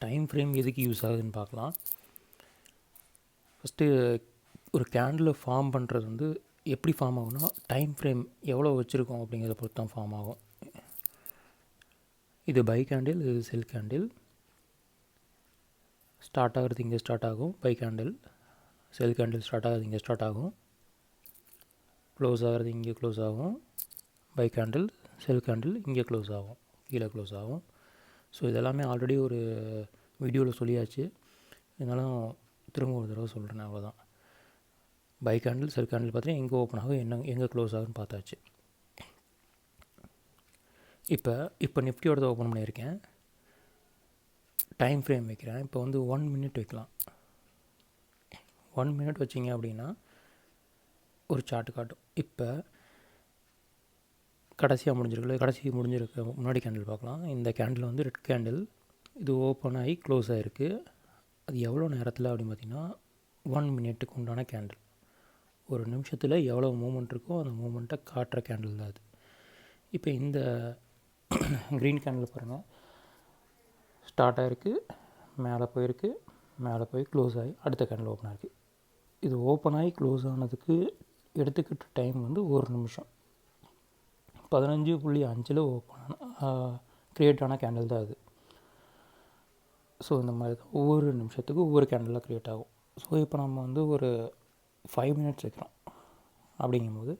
Time frame எதுக்கு use ஆகுதுன்னு பார்க்கலாம். ஃபஸ்ட்டு ஒரு கேண்டில் ஃபார்ம் பண்ணுறது வந்து எப்படி ஃபார்ம் ஆகும்னா, டைம் ஃப்ரேம் எவ்வளோ வச்சுருக்கோம் அப்படிங்கிறத பொறுத்து தான் ஃபார்ம் ஆகும். இது பை கேண்டில், இது செல் கேண்டில். ஸ்டார்ட் ஆகிறது இங்கே ஸ்டார்ட் ஆகும் buy candle, sell candle start ஆகிறது இங்கே ஸ்டார்ட் ஆகும், க்ளோஸ் ஆகிறது இங்கே க்ளோஸ் ஆகும். பை கேண்டில், செல் கேண்டில் இங்கே க்ளோஸ் ஆகும், கீழே க்ளோஸ் ஆகும். ஸோ இதெல்லாமே ஆல்ரெடி ஒரு வீடியோவில் சொல்லியாச்சு, இருந்தாலும் திரும்ப ஒரு தடவை சொல்கிறேன், அவ்வளோதான். பை கேண்டில், செல் கேண்டில் பார்த்தீங்கன்னா எங்கே ஓப்பன் ஆகும், எங்கே க்ளோஸ் ஆகுன்னு பார்த்தாச்சு. இப்போ நிஃப்டியோடதை ஓப்பன் பண்ணியிருக்கேன், டைம் ஃப்ரேம் வைக்கிறேன். இப்போ வந்து 1 மினிட் வைக்கலாம். 1 மினிட் வச்சிங்க அப்படின்னா ஒரு சார்ட்டு காட்டும். இப்போ கடைசியாக முடிஞ்சிருக்க முன்னாடி கேண்டில் பார்க்கலாம். இந்த கேண்டில் வந்து ரெட் கேண்டில், இது ஓப்பன் ஆகி க்ளோஸ் ஆகிருக்கு. அது எவ்வளோ நேரத்தில் அப்படின்னு பார்த்திங்கன்னா 1 மினிட்டுக்கு உண்டான கேண்டில். ஒரு நிமிஷத்தில் எவ்வளோ மூமெண்ட் இருக்கோ அந்த மூமெண்ட்டை காட்டுற கேண்டில் தான் அது. இப்போ இந்த க்ரீன் கேண்டில் பாருங்கள், ஸ்டார்ட் ஆகிருக்கு, மேலே போயிருக்கு, மேலே போய் க்ளோஸ் ஆகி அடுத்த கேண்டில் ஓப்பன் ஆகிருக்கு. இது ஓப்பன் ஆகி க்ளோஸ் ஆனதுக்கு எடுத்துக்கிட்ட டைம் வந்து 1 நிமிஷம். 15.5 ஓப்பன் க்ரியேட் ஆன கேண்டில் தான் அது. ஸோ இந்த மாதிரி தான் ஒவ்வொரு நிமிஷத்துக்கு ஒவ்வொரு கேண்டிலாக க்ரியேட் ஆகும். ஸோ இப்போ நம்ம வந்து ஒரு 5 மினிட்ஸ் வைக்கிறோம். அப்படிங்கும்போது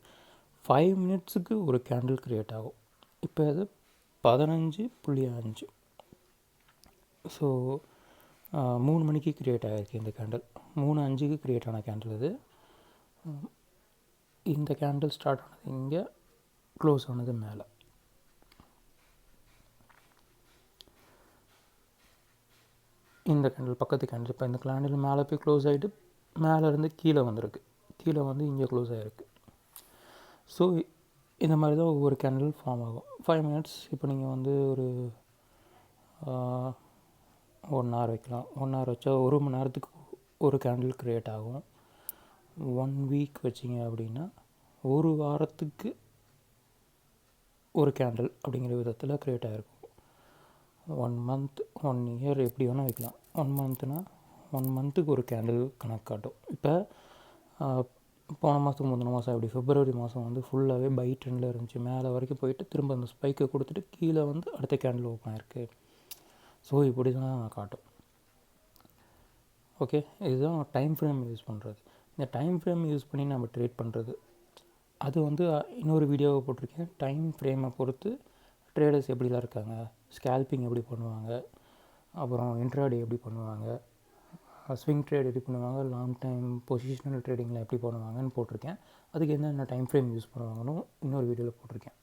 5 மினிட்ஸுக்கு ஒரு கேண்டில் க்ரியேட் ஆகும். இப்போ அது 15.5. ஸோ 3 மணிக்கு க்ரியேட் ஆகிருக்கு இந்த கேண்டில். 3:05க்கு க்ரியேட் ஆன கேண்டில் இது. இந்த கேண்டில் ஸ்டார்ட் ஆனது இங்கே, க்ளோஸ் ஆனது மேலே. இந்த கேண்டில் பக்கத்து கேண்டில், இப்போ இந்த கேண்டில் மேலே போய் க்ளோஸ் ஆகிட்டு மேலேருந்து கீழே வந்திருக்கு, கீழே வந்து இங்கே க்ளோஸ் ஆகிருக்கு. ஸோ இந்த மாதிரி தான் ஒவ்வொரு கேண்டில் ஃபார்ம் ஆகும். 5 மினிட்ஸ். இப்போ நீங்கள் வந்து ஒரு 1 ஹவர் வைக்கலாம். 1 ஹவர் வச்சா 1 மணி நேரத்துக்கு ஒரு கேண்டில் க்ரியேட் ஆகும். 1 வீக் வச்சிங்க அப்படின்னா ஒரு வாரத்துக்கு ஒரு கேண்டில் அப்படிங்கிற விதத்தில் க்ரியேட் ஆகிருக்கும். 1 மந்த், 1 இயர் எப்படி வேணால் வைக்கலாம். 1 மந்த்னால் 1 மந்த்துக்கு ஒரு கேண்டில் கணக்கு காட்டும். இப்போ போன மாதத்துக்கு முந்தின மாதம் எப்படி பிப்ரவரி மாதம் வந்து ஃபுல்லாகவே பை ட்ரெண்டில் இருந்துச்சு, மேலே வரைக்கும் போயிட்டு திரும்ப அந்த ஸ்பைக்கை கொடுத்துட்டு கீழே வந்து அடுத்த கேண்டில் ஓப்பன் ஆகிருக்கு. ஸோ இப்படி தான் காட்டும். ஓகே, இதுதான் டைம் ஃப்ரேம் யூஸ் பண்ணுறது. இந்த டைம் ஃப்ரேம் யூஸ் பண்ணி நம்ம ட்ரேட் பண்ணுறது, அது வந்து இன்னொரு வீடியோவை போட்டிருக்கேன். டைம் ஃப்ரேமை பொறுத்து ட்ரேடர்ஸ் எப்படிலாம் இருக்காங்க, ஸ்கேல்பிங் எப்படி பண்ணுவாங்க, அப்புறம் இன்ட்ராடே எப்படி பண்ணுவாங்க, ஸ்விங் ட்ரேட் எப்படி பண்ணுவாங்க, லாங் டைம் பொசிஷனல் ட்ரேடிங்கில் எப்படி பண்ணுவாங்கன்னு போட்டிருக்கேன். அதுக்கு என்னென்ன டைம் ஃப்ரேம் யூஸ் பண்ணுவாங்கன்னு இன்னொரு வீடியோவில் போட்டிருக்கேன்.